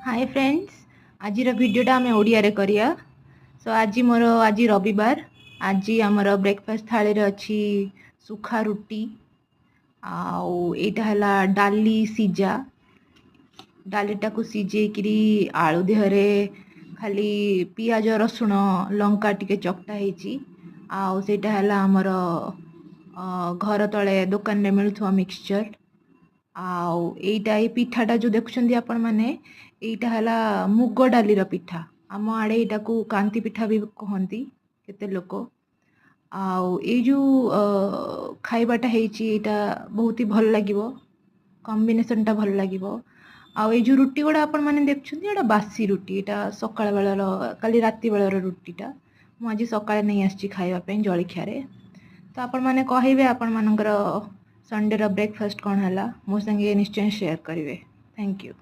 Hi friends, आज वीडियोटा आम ओडिया रे करिया। सो आज मोर आज रविवार। आज आमर ब्रेकफास्ट थाली रे अच्छी सुखा रुटी आईटा डाली सिजा। डालीटा को सिझेकरी आलू देहरे खाली पियाज रसुण लंका टिके चकटा होती आईटा आमर घर तले दुकान रे मिलुवा मिक्सचर। आईटा पिठाटा जो देखुं आपण मैंने यहीटा है मुग डालीर पिठा। आम आड़े यहाँ को कांति पिठा भी कहती केते लोक। जो खाइबाटा होता बहुत ही भल लगे, कॉम्बिनेशनटा भल लगे। आई जो रुटी गुड़ा आपण मैंने देखुं ये बासी रुटी, यहाँ सकाळ बेलर काली राति बेलर रुटीटा मुझे सकाळे नहीं आसी खावाई जलखिया। तो आपण मैंने कहे आपण मानकर संडे ब्रेकफास्ट कौन है मो संगे निश्चय शेयर करेंगे। Thank you.